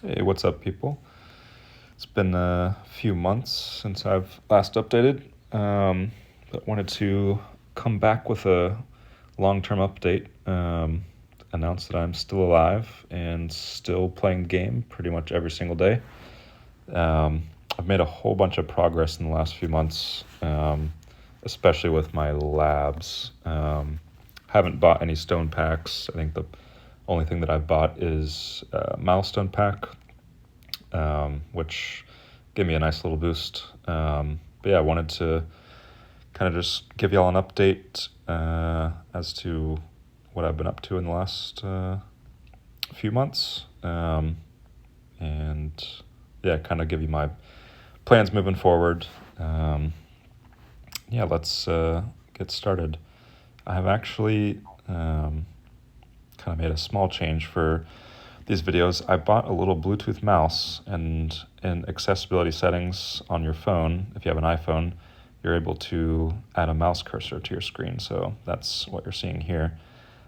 Hey, what's up, people? It's been a few months since I've last updated, but wanted to come back with a long-term update. Announce that I'm still alive and still playing the game pretty much every single day. I've made a whole bunch of progress in the last few months, especially with my labs. Haven't bought any stone packs. I think the only thing that I've bought is a milestone pack, which gave me a nice little boost. But yeah, I wanted to kind of just give y'all an update as to what I've been up to in the last few months. And yeah, kind of give you my plans moving forward. Yeah, let's get started. I have actually kind of made a small change for these videos. I bought a little Bluetooth mouse, and in accessibility settings on your phone, if you have an iPhone, you're able to add a mouse cursor to your screen. So that's what you're seeing here.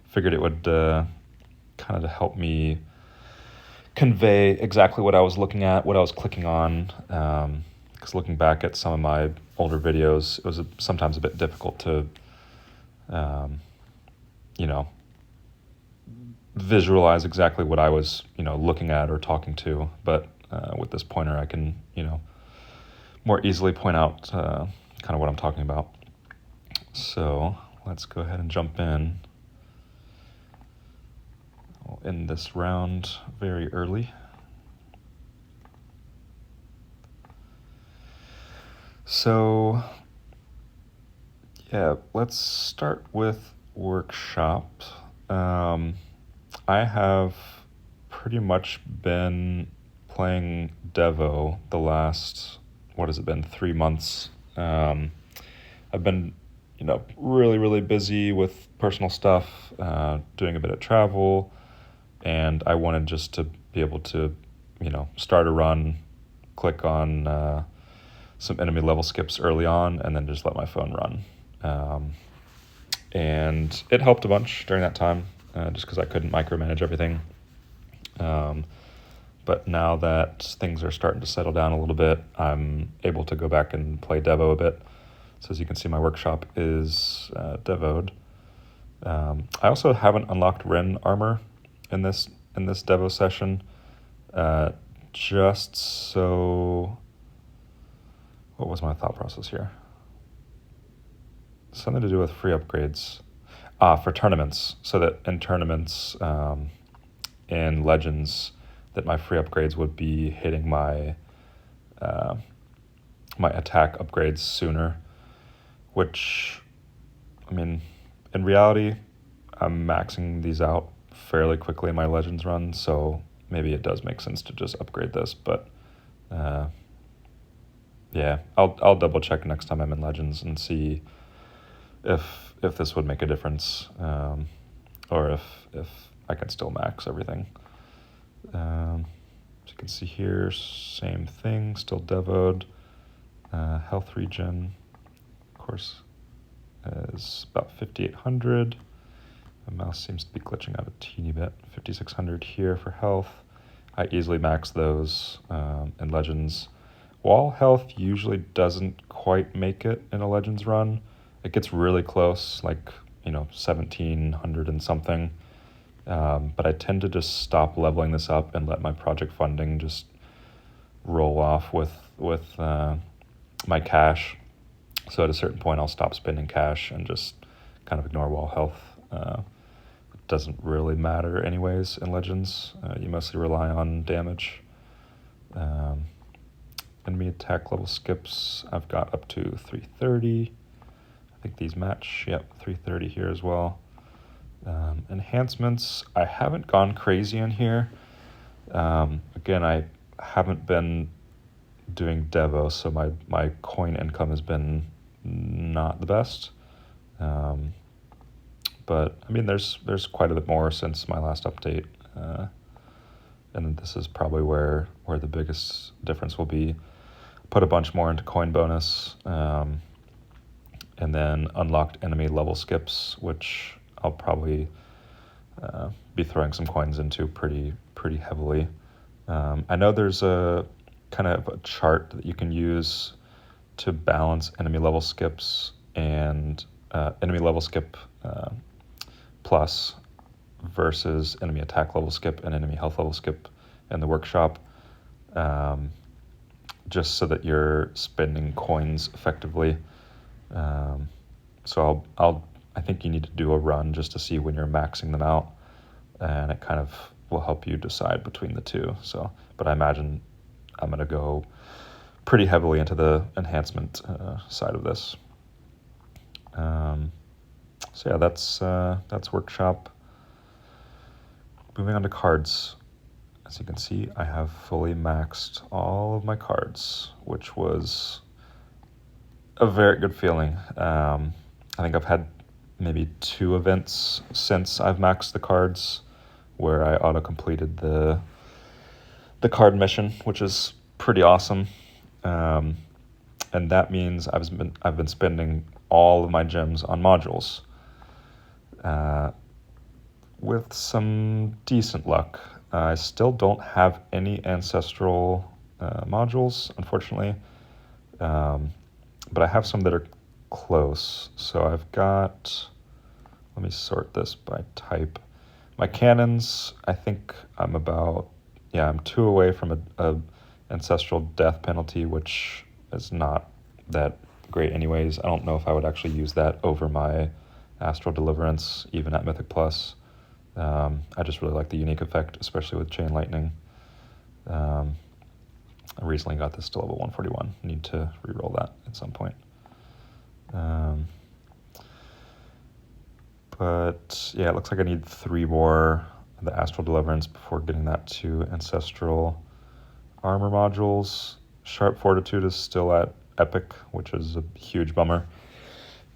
Figured it would kind of help me convey exactly what I was looking at, what I was clicking on. Because looking back at some of my older videos, it was sometimes a bit difficult to, visualize exactly what I was, looking at or talking to. But with this pointer, I can, more easily point out kind of what I'm talking about. So let's go ahead and jump in. I'll end this round very early. So yeah, let's start with workshop. I have pretty much been playing Devo the last, 3 months. I've been, really, really busy with personal stuff, doing a bit of travel, and I wanted just to be able to, start a run, click on some enemy level skips early on, and then just let my phone run. And it helped a bunch during that time, just because I couldn't micromanage everything. But now that things are starting to settle down a little bit, I'm able to go back and play Devo a bit. So as you can see, my workshop is Devoed. I also haven't unlocked Ren armor in this Devo session, just so. What was my thought process here? Something to do with free upgrades. For tournaments, so that in tournaments, in Legends, that my free upgrades would be hitting my my attack upgrades sooner, which, in reality, I'm maxing these out fairly quickly in my Legends run, so maybe it does make sense to just upgrade this, but yeah, I'll double check next time I'm in Legends and see if this would make a difference, or if I can still max everything. As you can see here, same thing, still devoed. Health regen, of course, is about 5,800. The mouse seems to be glitching out a teeny bit. 5,600 here for health. I easily max those in Legends. Wall health usually doesn't quite make it in a Legends run. It gets really close, like 1,700 and something. But I tend to just stop leveling this up and let my project funding just roll off with my cash. So at a certain point, I'll stop spending cash and just kind of ignore wall health. It doesn't really matter anyways in Legends. You mostly rely on damage. Enemy attack level skips, I've got up to 330. I think these match. Yep, 330 here as well. Enhancements, I haven't gone crazy in here. Again, I haven't been doing Devo, so my coin income has been not the best. But there's quite a bit more since my last update, and this is probably where the biggest difference will be. Put a bunch more into coin bonus, and then unlocked enemy level skips, which I'll probably be throwing some coins into pretty heavily. I know there's a kind of a chart that you can use to balance enemy level skips and enemy level skip plus versus enemy attack level skip and enemy health level skip in the workshop, just so that you're spending coins effectively. So I think you need to do a run just to see when you're maxing them out, and it kind of will help you decide between the two. So, but I imagine I'm going to go pretty heavily into the enhancement side of this. So yeah, that's workshop. Moving on to cards. As you can see, I have fully maxed all of my cards, which was a very good feeling. I think I've had maybe 2 events since I've maxed the cards where I auto-completed the card mission, which is pretty awesome. And that means I've been spending all of my gems on modules. With some decent luck. I still don't have any ancestral modules, unfortunately. But I have some that are close. So I've got, let me sort this by type. My cannons, I think I'm 2 away from a ancestral death penalty, which is not that great anyways. I don't know if I would actually use that over my Astral Deliverance, even at Mythic Plus. I just really like the unique effect, especially with Chain Lightning. I recently got this to level 141. Need to reroll that at some point. But yeah, it looks like I need 3 more of the Astral Deliverance before getting that to Ancestral armor modules. Sharp Fortitude is still at Epic, which is a huge bummer.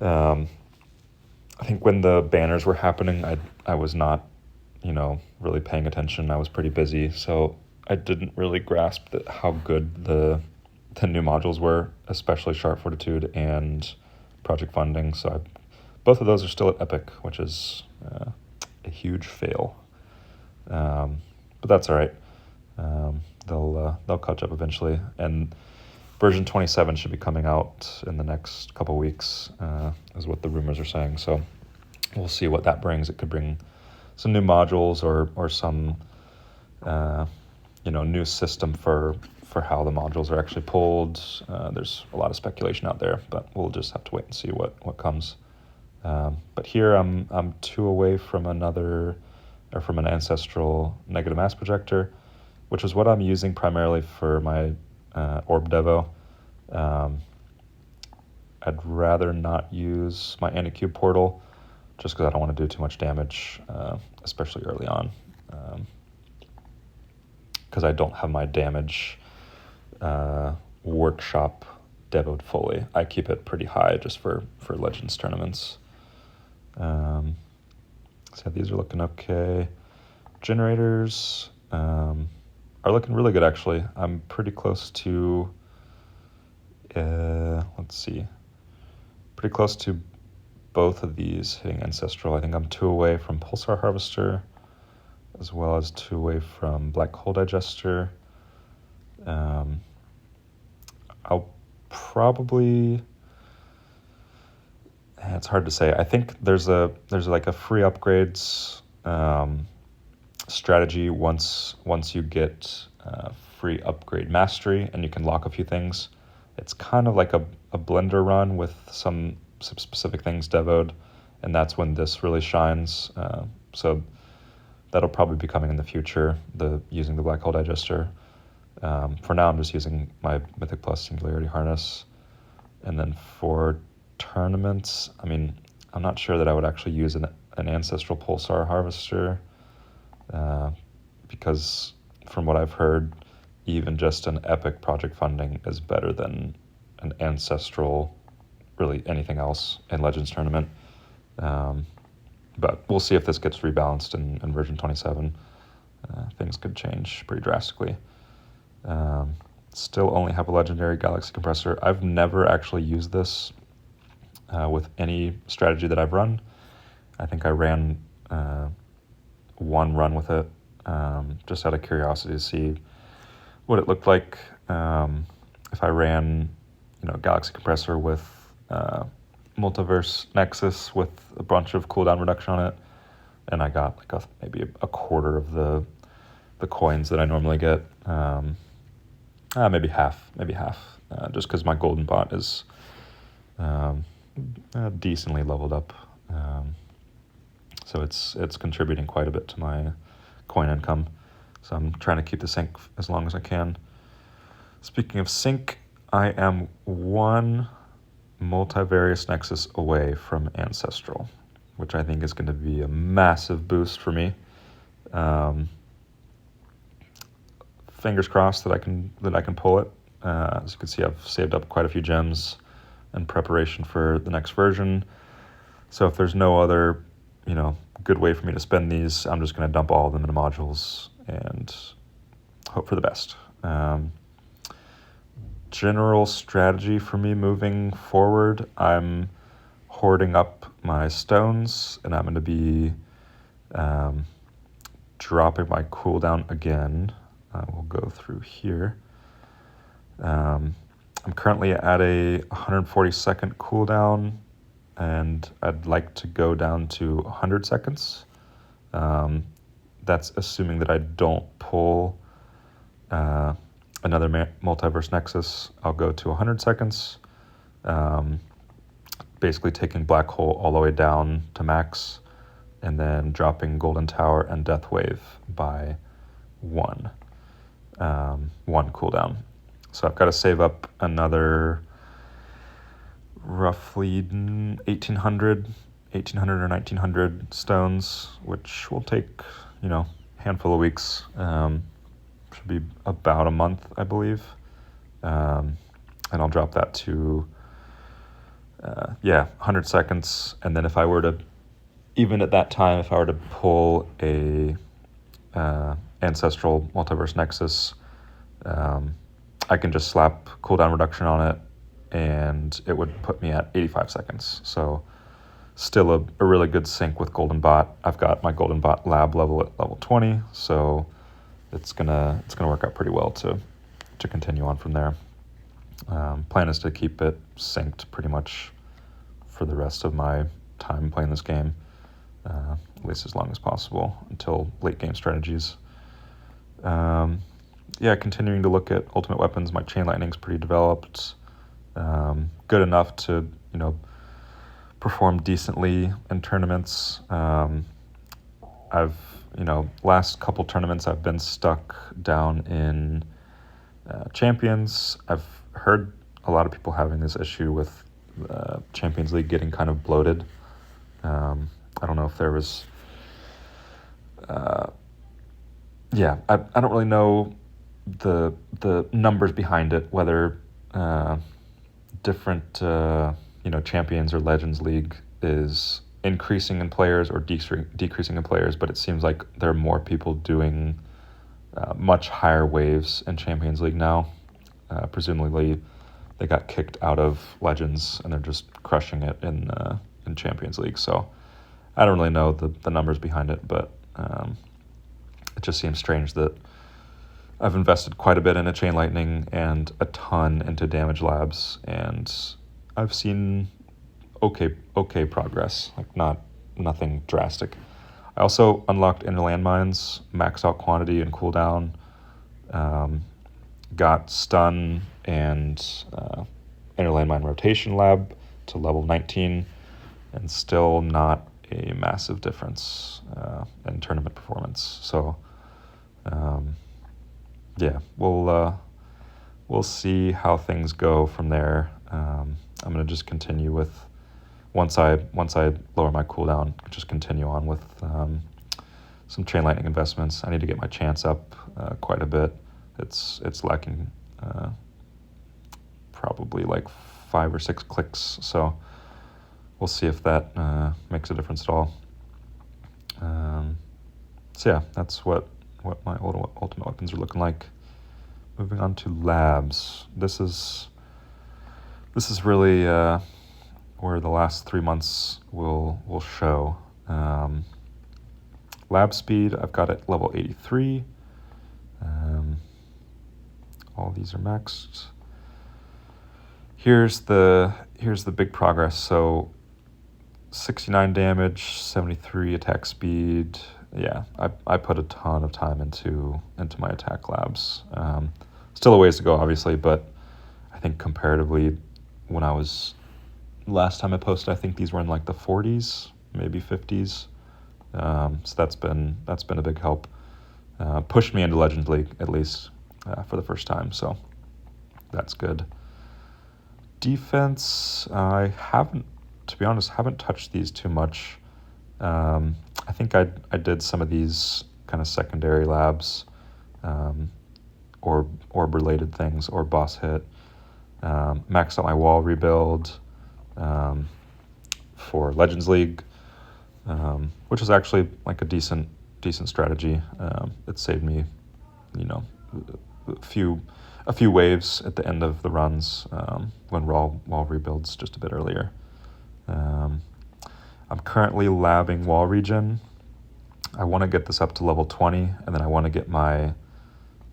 I think when the banners were happening, I was not, really paying attention. I was pretty busy, so I didn't really grasp how good the new modules were, especially Sharp Fortitude and Project Funding. So both of those are still at Epic, which is a huge fail. But that's all right. They'll catch up eventually, and version 27 should be coming out in the next couple weeks, is what the rumors are saying. So we'll see what that brings. It could bring some new modules or some new system for how the modules are actually pulled. There's a lot of speculation out there, but we'll just have to wait and see what comes. But here I'm 2 away from an ancestral negative mass projector, which is what I'm using primarily for my Orb Devo. I'd rather not use my Anticube portal just because I don't want to do too much damage, especially early on. Because I don't have my damage workshop devoed fully. I keep it pretty high just for Legends tournaments. So these are looking okay. Generators are looking really good, actually. I'm pretty close to, pretty close to both of these hitting Ancestral. I think I'm 2 away from Pulsar Harvester, as well as 2 away from Black Hole Digester. I'll probably, it's hard to say. I think there's like a free upgrades strategy once you get free upgrade mastery and you can lock a few things. It's kind of like a blender run with some specific things devoed, and that's when this really shines. So that'll probably be coming in the future, using the Black Hole Digester. For now, I'm just using my Mythic Plus Singularity Harness. And then for tournaments, I'm not sure that I would actually use an Ancestral Pulsar Harvester, because from what I've heard, even just an Epic Project Funding is better than an Ancestral, really anything else in Legends Tournament. But we'll see if this gets rebalanced in version 27. Things could change pretty drastically. Still only have a Legendary Galaxy Compressor. I've never actually used this with any strategy that I've run. I think I ran one run with it, just out of curiosity to see what it looked like if I ran, Galaxy Compressor with Multiverse Nexus with a bunch of cooldown reduction on it, and I got like maybe a quarter of the coins that I normally get. Maybe half, just because my golden bot is decently leveled up. So it's contributing quite a bit to my coin income. So I'm trying to keep the sync as long as I can. Speaking of sync, I am one multivarious nexus away from Ancestral, which I think is going to be a massive boost for me. Fingers crossed that I can pull it. As you can see, I've saved up quite a few gems in preparation for the next version. So if there's no other, good way for me to spend these, I'm just going to dump all of them into modules and hope for the best. General strategy for me moving forward, I'm hoarding up my stones, and I'm going to be dropping my cooldown again. We'll go through here. I'm currently at a 140-second cooldown, and I'd like to go down to 100 seconds. That's assuming that I don't pull another Multiverse Nexus. I'll go to 100 seconds, basically taking Black Hole all the way down to max, and then dropping Golden Tower and Death Wave by one cooldown. So I've got to save up another roughly 1,800 or 1,900 stones, which will take, a handful of weeks. Should be about a month, I believe. And I'll drop that to, 100 seconds. And then if I were to, even at that time, if I were to pull a Ancestral Multiverse Nexus, I can just slap cooldown reduction on it, and it would put me at 85 seconds. So still a really good sync with Golden Bot. I've got my Golden Bot lab level at level 20, so it's gonna work out pretty well to continue on from there. Plan is to keep it synced pretty much for the rest of my time playing this game, at least as long as possible until late game strategies. Continuing to look at ultimate weapons. My Chain Lightning's pretty developed, good enough to perform decently in tournaments. I've last couple tournaments I've been stuck down in Champions. I've heard a lot of people having this issue with Champions League getting kind of bloated. I don't know if there was I don't really know the numbers behind it, whether different Champions or Legends League is increasing in players or decreasing in players, but it seems like there are more people doing much higher waves in Champions League now. Presumably they got kicked out of Legends and they're just crushing it in Champions League. So I don't really know the numbers behind it, but it just seems strange that I've invested quite a bit into Chain Lightning and a ton into Damage Labs, and I've seen okay progress, like nothing drastic. I also unlocked Inner Landmines, maxed out quantity and cooldown, got Stun and Inner Landmine Rotation Lab to level 19, and still not a massive difference in tournament performance. So we'll see how things go from there. I'm gonna just continue with once I lower my cooldown, just continue on with some Chain Lightning investments. I need to get my chance up quite a bit. It's lacking probably like 5 or 6 clicks, so we'll see if that makes a difference at all. That's what my ultimate weapons are looking like. Moving on to labs. This is really where the last 3 months will show. Lab speed, I've got it level 83. all these are maxed. Here's the big progress. So 69 damage, 73 attack speed. Yeah, I put a ton of time into my attack labs. Still a ways to go, obviously, but I think comparatively, when I was last time I posted, I think these were in like the 40s, maybe 50s. So that's been a big help. Pushed me into Legends League at least for the first time, so that's good. Defense, I haven't, to be honest, haven't touched these too much. I think I did some of these kind of secondary labs, or orb-related things, or boss hit. Maxed out my wall rebuild for Legends League, which is actually like a decent strategy. It saved me, a few waves at the end of the runs when wall rebuilds just a bit earlier. I'm currently labbing wall regen. I want to get this up to level 20, and then I want to get my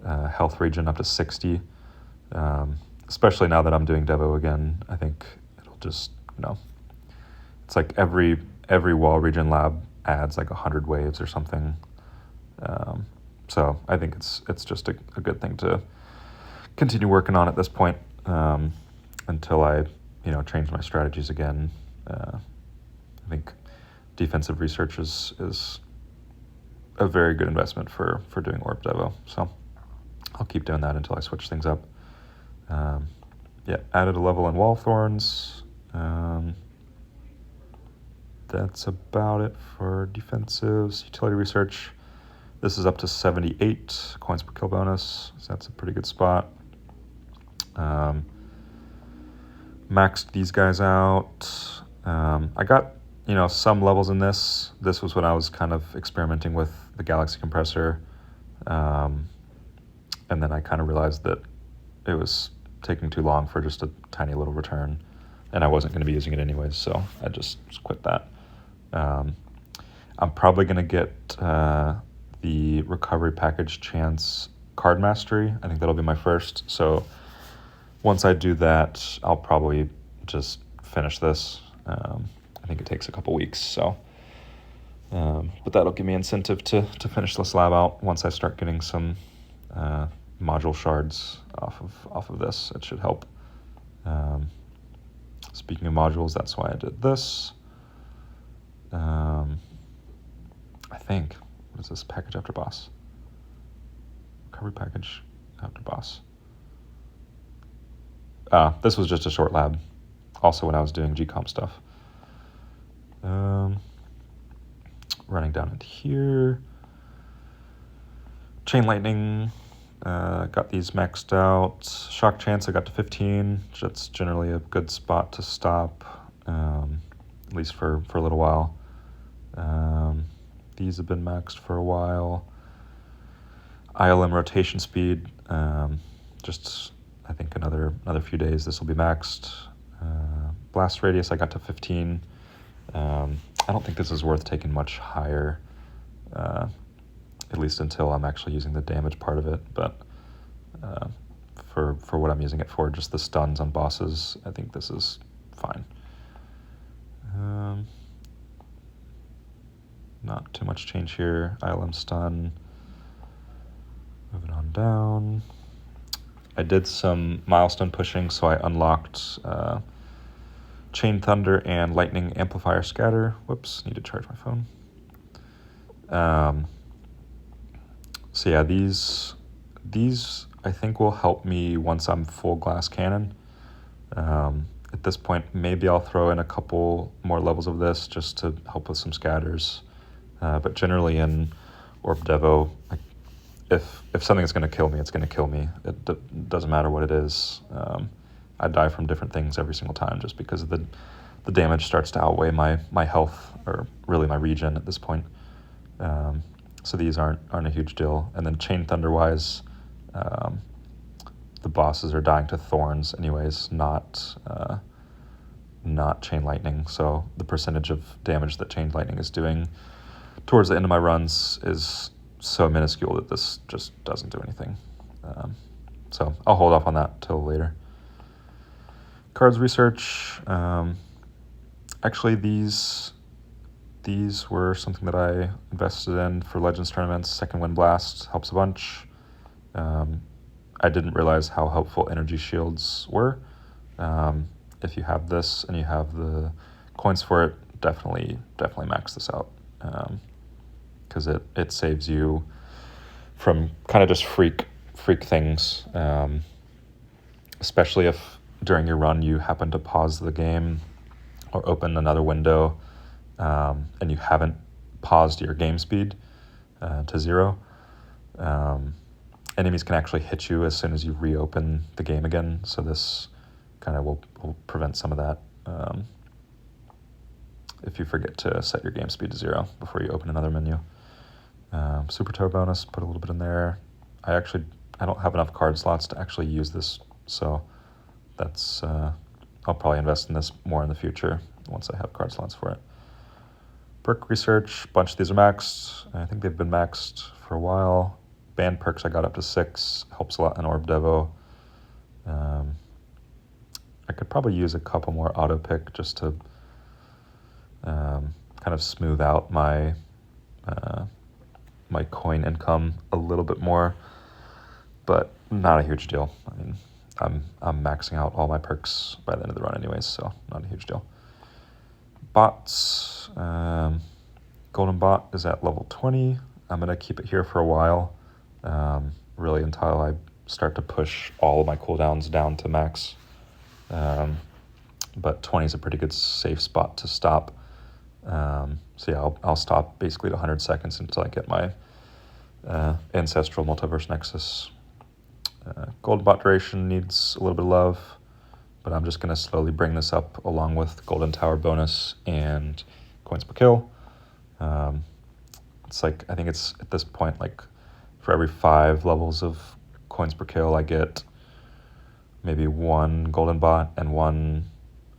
health regen up to 60. Especially now that I'm doing Devo again, I think it'll just, it's like every wall regen lab adds like 100 waves or something. So I think it's just a good thing to continue working on at this point, until I, change my strategies again. I think defensive research is a very good investment for doing Orb Devo. So I'll keep doing that until I switch things up. Added a level in Wall Thorns. That's about it for defensives. Utility research. This is up to 78 coins per kill bonus, so that's a pretty good spot. Maxed these guys out. I got, some levels in this. This was when I was kind of experimenting with the Galaxy Compressor. And then I kind of realized that it was taking too long for just a tiny little return, and I wasn't going to be using it anyways, so I just quit that. I'm probably going to get the recovery package chance card mastery. I think that'll be my first. So once I do that, I'll probably just finish this. I think it takes a couple weeks, so but that'll give me incentive to finish this lab out once I start getting some module shards off of this. It should help. Speaking of modules, that's why I did this. I think, what is this? Package after boss. Recovery package after boss. This was just a short lab, also when I was doing GComp stuff. Running down into here. Chain Lightning, got these maxed out. Shock Chance I got to 15, that's generally a good spot to stop, at least for a little while. These have been maxed for a while. ILM rotation speed, just I think another few days this will be maxed. Blast radius I got to 15. I don't think this is worth taking much higher, at least until I'm actually using the damage part of it, but for what I'm using it for, just the stuns on bosses, I think this is fine. Not too much change here. ILM stun. Moving on down. I did some milestone pushing, so I unlocked Chain Thunder and Lightning Amplifier Scatter. Whoops, need to charge my phone. So yeah, these I think will help me once I'm full glass cannon. At this point, maybe I'll throw in a couple more levels of this just to help with some scatters. But generally in Orb Devo, like, if something's going to kill me, it's going to kill me. It doesn't matter what it is. I die from different things every single time just because the damage starts to outweigh my health, or really my regen at this point. So these aren't a huge deal. And then Chain Thunder-wise, the bosses are dying to Thorns anyways, not Chain Lightning. So the percentage of damage that Chain Lightning is doing towards the end of my runs is so minuscule that this just doesn't do anything. So So I'll hold off on that till later. Cards research. Actually, these were something that I invested in for Legends tournaments. Second Wind Blast helps a bunch. I didn't realize how helpful energy shields were. If you have this and you have the coins for it, definitely max this out, because it saves you from kind of just freak things, especially if during your run you happen to pause the game or open another window, and you haven't paused your game speed to 0. Enemies can actually hit you as soon as you reopen the game again, so this kind of will prevent some of that if you forget to set your game speed to 0 before you open another menu. Super Tower bonus, put a little bit in there. I don't have enough card slots to actually use this, so that's I'll probably invest in this more in the future once I have card slots for it. Perk research, a bunch of these are maxed. I think they've been maxed for a while. Band perks I got up to 6, helps a lot in Orb Devo. I could probably use a couple more auto pick just to kind of smooth out my my coin income a little bit more, but not a huge deal. I mean, I'm maxing out all my perks by the end of the run anyways, so not a huge deal. Bots, Golden Bot is at level 20. I'm gonna keep it here for a while, really until I start to push all of my cooldowns down to max. But 20 is a pretty good safe spot to stop. So yeah, I'll stop basically at 100 seconds until I get my Ancestral Multiverse Nexus. Golden Bot duration needs a little bit of love, but I'm just going to slowly bring this up along with Golden Tower bonus and coins per kill. It's like, I think it's at this point, like for every 5 levels of coins per kill, I get maybe 1 Golden Bot and 1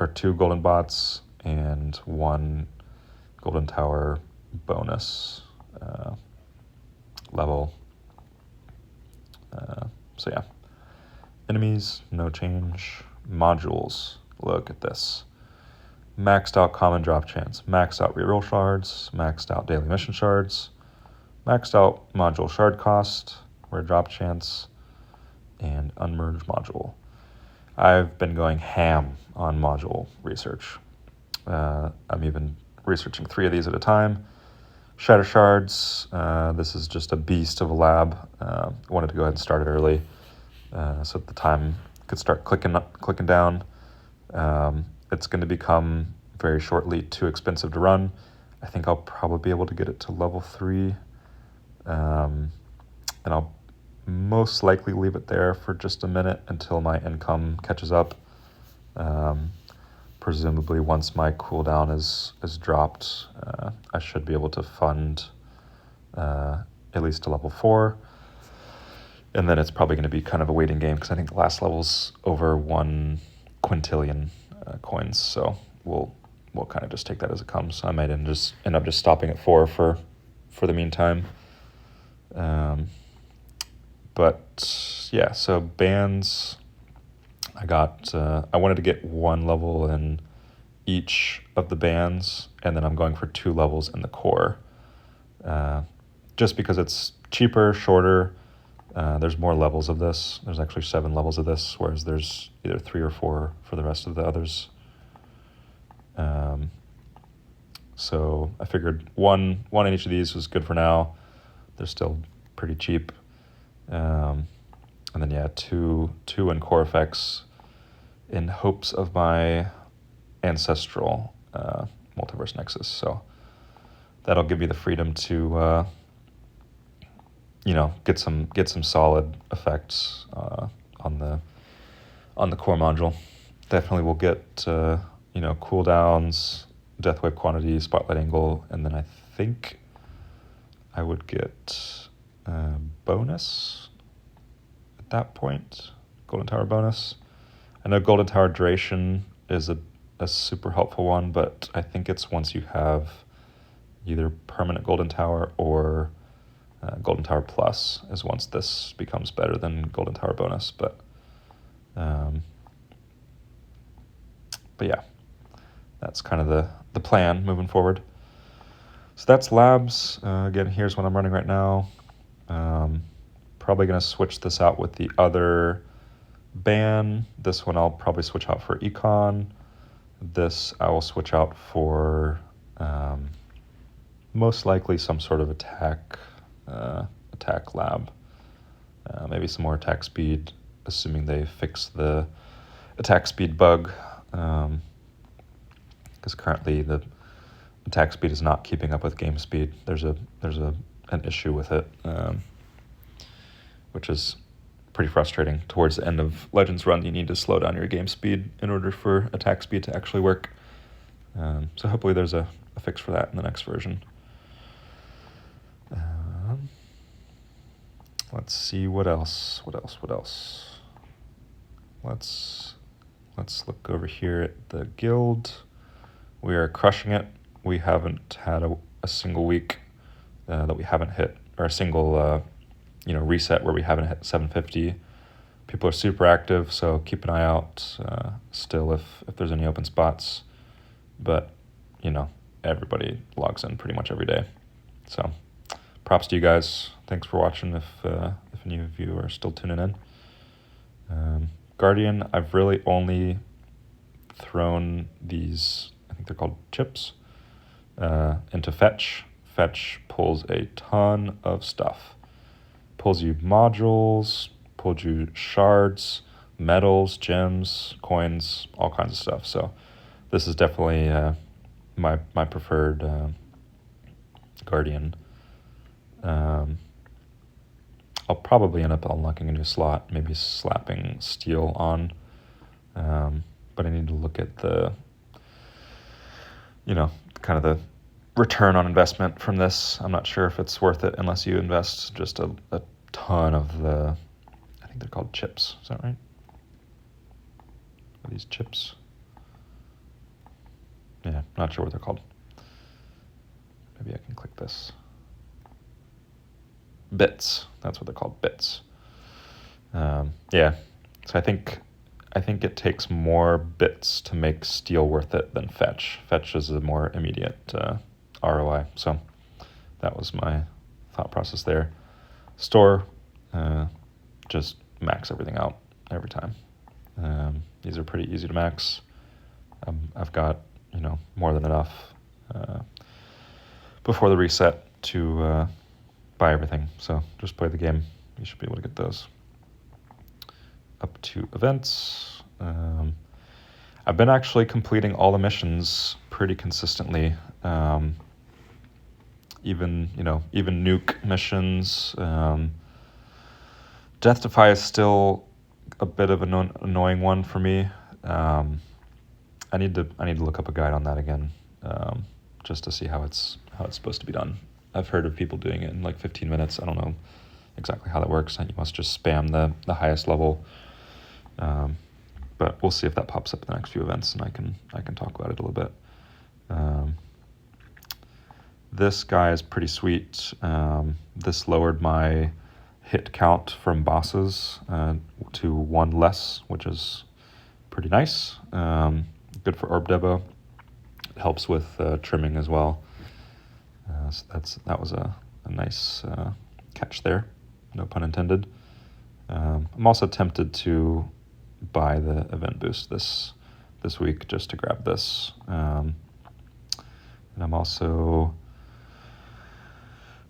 or 2 Golden Bots and 1 Golden Tower bonus level. So yeah, enemies, no change. Modules, look at this. Maxed out common drop chance, maxed out reroll shards, maxed out daily mission shards, maxed out module shard cost, rare drop chance, and unmerged module. I've been going ham on module research. I'm even researching 3 of these at a time. Shatter Shards, this is just a beast of a lab. I wanted to go ahead and start it early, so at the time could start clicking down. It's going to become very shortly too expensive to run. I think I'll probably be able to get it to level 3, and I'll most likely leave it there for just a minute until my income catches up. Presumably once my cooldown is dropped, I should be able to fund at least to level 4. And then it's probably going to be kind of a waiting game because I think the last level's over 1 quintillion coins. So we'll kind of just take that as it comes. I might end up just stopping at 4 for the meantime. But yeah, so bands, I wanted to get 1 level in each of the bands, and then I'm going for 2 levels in the core. Just because it's cheaper, shorter, there's more levels of this. There's actually 7 levels of this, whereas there's either 3 or 4 for the rest of the others. So I figured one in each of these was good for now. They're still pretty cheap. And then yeah, two in core effects in hopes of my Ancestral Multiverse Nexus. So that'll give me the freedom to get some solid effects on the core module. Definitely will get cooldowns, death wave quantity, spotlight angle, and then I think I would get bonus at that point, Golden Tower bonus. I know Golden Tower duration is a super helpful one, but I think it's once you have either permanent Golden Tower or Golden Tower Plus is once this becomes better than Golden Tower Bonus, but yeah, that's kind of the plan moving forward. So that's labs. Again, here's what I'm running right now. Probably going to switch this out with the other ban. This one I'll probably switch out for econ. This I will switch out for most likely some sort of attack lab. Maybe some more attack speed, assuming they fix the attack speed bug. Because currently the attack speed is not keeping up with game speed. There's an issue with it, which is pretty frustrating. Towards the end of Legends run, you need to slow down your game speed in order for attack speed to actually work. So hopefully there's a fix for that in the next version. Let's see what else. Let's look over here at the guild. We are crushing it. We haven't had a single week that we haven't hit, or a single reset where we haven't hit 750. People are super active, so keep an eye out still if there's any open spots. But everybody logs in pretty much every day. So props to you guys. Thanks for watching if any of you are still tuning in. Guardian, I've really only thrown these, I think they're called chips, into Fetch. Fetch pulls a ton of stuff. Pulls you modules, pulls you shards, metals, gems, coins, all kinds of stuff. So this is definitely my preferred Guardian. I'll probably end up unlocking a new slot, maybe slapping steel on. But I need to look at the, kind of the return on investment from this. I'm not sure if it's worth it unless you invest just a ton of the, I think they're called chips. Is that right? Are these chips? Yeah, not sure what they're called. Maybe I can click this. Bits. That's what they're called, bits. Yeah. So I think it takes more bits to make steel worth it than Fetch. Fetch is a more immediate ROI. So that was my thought process there. Store, just max everything out every time. These are pretty easy to max. I've got more than enough before the reset to buy everything. So just play the game. You should be able to get those. Up to events. I've been actually completing all the missions pretty consistently. Even nuke missions. Death Defy is still a bit of an annoying one for me. I need to look up a guide on that again, just to see how it's supposed to be done. I've heard of people doing it in like 15 minutes. I don't know exactly how that works. You must just spam the highest level. But we'll see if that pops up in the next few events, and I can talk about it a little bit. This guy is pretty sweet. This lowered my hit count from bosses to 1 less, which is pretty nice. Good for Orb Devo. It helps with trimming as well. So that was a nice catch there, no pun intended. I'm also tempted to buy the event boost this week just to grab this. And I'm also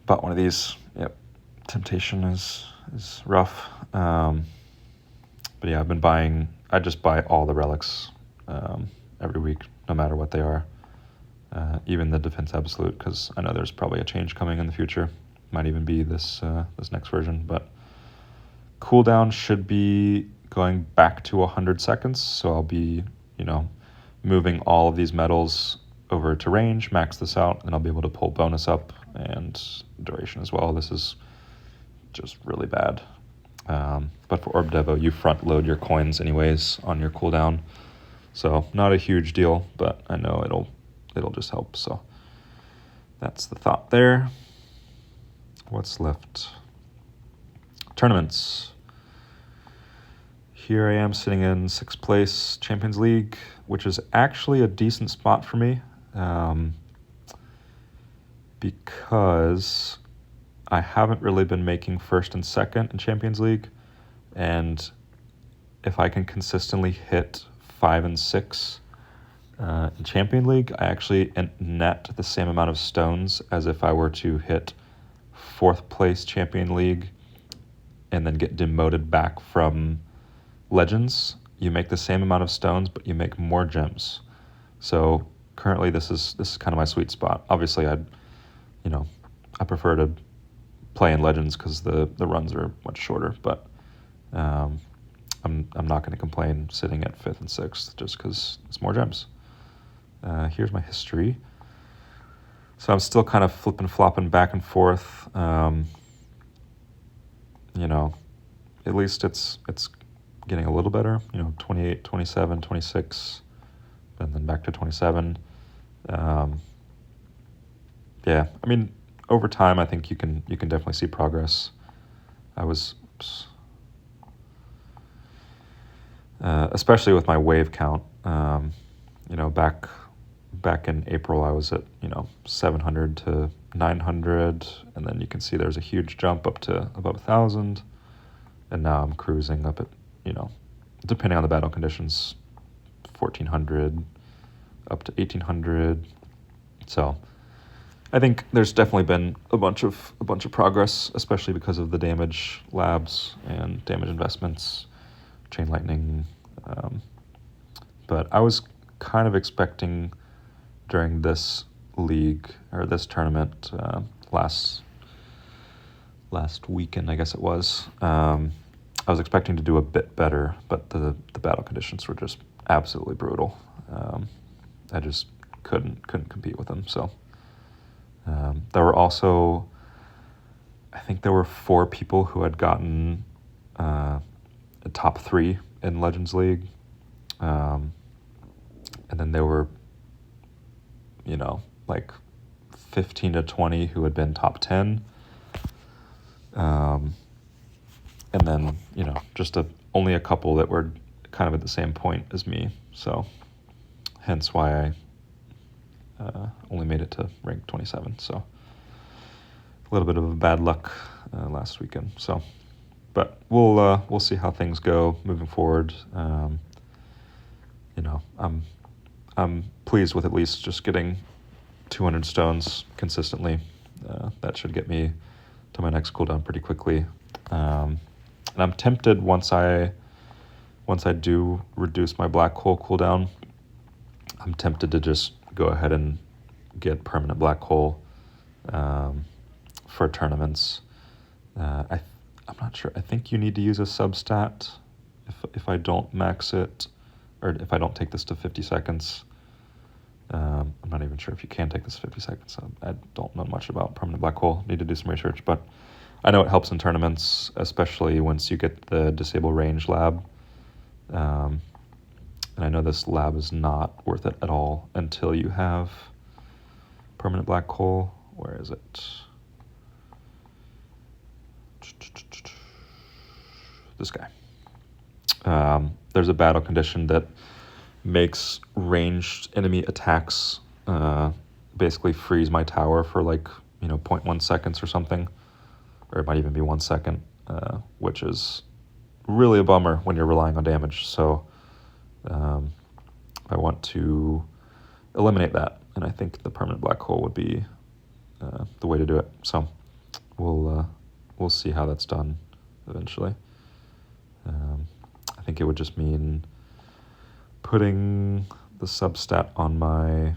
bought one of these. Yep, temptation is rough. But yeah, I just buy all the relics every week, no matter what they are. Even the Defense Absolute, because I know there's probably a change coming in the future. Might even be this next version, but cooldown should be going back to 100 seconds, so I'll be, moving all of these medals over to range, max this out, and I'll be able to pull bonus up and duration as well. This is just really bad. But for Orb Devo, you front load your coins anyways on your cooldown, so not a huge deal, but I know it'll just help. So that's the thought there. What's left? Tournaments. Here I am sitting in 6th place Champions League, which is actually a decent spot for me, because I haven't really been making 1st and 2nd in Champions League, and if I can consistently hit 5 and 6 in Champion League, I actually net the same amount of stones as if I were to hit 4th place Champion League and then get demoted back from Legends. You make the same amount of stones, but you make more gems. So currently this is kind of my sweet spot. Obviously I prefer to play in Legends because the runs are much shorter, but I'm not going to complain sitting at 5th and 6th just because it's more gems. Here's my history. So I'm still kind of flopping back and forth. At least it's getting a little better. 28, 27, 26, and then back to 27. Yeah, I mean, over time, I think you can definitely see progress. I was, especially with my wave count. Back in April, I was at 700 to 900, and then you can see there's a huge jump up to above 1,000, and now I'm cruising up at depending on the battle conditions, 1,400 up to 1,800. So I think there's definitely been a bunch of progress, especially because of the damage labs and damage investments, chain lightning. But I was kind of expecting during this league or this tournament last weekend, I guess it was. I was expecting to do a bit better, but the battle conditions were just absolutely brutal. I just couldn't compete with them. So there were also, I think there were 4 people who had gotten a top 3 in Legends League, and then there were like 15 to 20 who had been top 10. And then, just only a couple that were kind of at the same point as me. So hence why I only made it to rank 27. So a little bit of a bad luck last weekend. So, but we'll see how things go moving forward. I'm pleased with at least just getting 200 stones consistently. That should get me to my next cooldown pretty quickly. And I'm tempted once I do reduce my black hole cooldown, I'm tempted to just go ahead and get permanent black hole for tournaments. I'm not sure. I think you need to use a substat if I don't max it, or if I don't take this to 50 seconds. I'm not even sure if you can take this 50 seconds. I don't know much about permanent black hole. Need to do some research, but I know it helps in tournaments, especially once you get the disable range lab. And I know this lab is not worth it at all until you have permanent black hole. Where is it? This guy. There's a battle condition that makes ranged enemy attacks basically freeze my tower for 0.1 seconds or something, or it might even be 1 second, which is really a bummer when you're relying on damage. So I want to eliminate that, and I think the permanent black hole would be the way to do it. So we'll see how that's done eventually. I think it would just mean putting the substat on my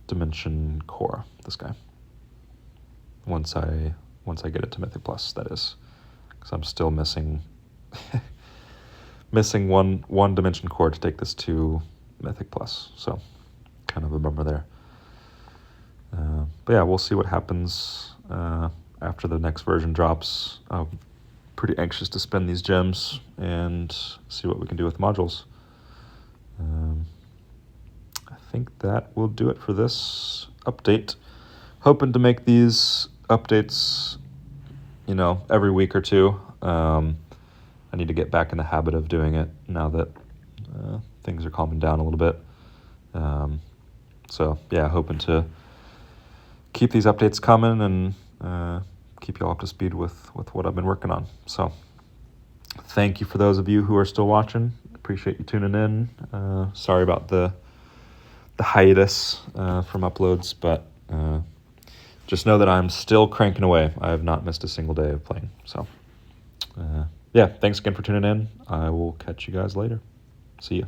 dimension core, this guy. Once I get it to Mythic Plus, that is, because I'm still missing one dimension core to take this to Mythic Plus. So kind of a bummer there. But yeah, we'll see what happens after the next version drops. I'm pretty anxious to spend these gems and see what we can do with modules. I think that will do it for this update. hoping to make these updates, every week or two. I need to get back in the habit of doing it now that things are calming down a little bit. So yeah, hoping to keep these updates coming and keep you all up to speed with what I've been working on. So thank you for those of you who are still watching. Appreciate you tuning in. Sorry about the hiatus from uploads, but just know that I'm still cranking away. I have not missed a single day of playing. So yeah, thanks again for tuning in. I will catch you guys later. See ya.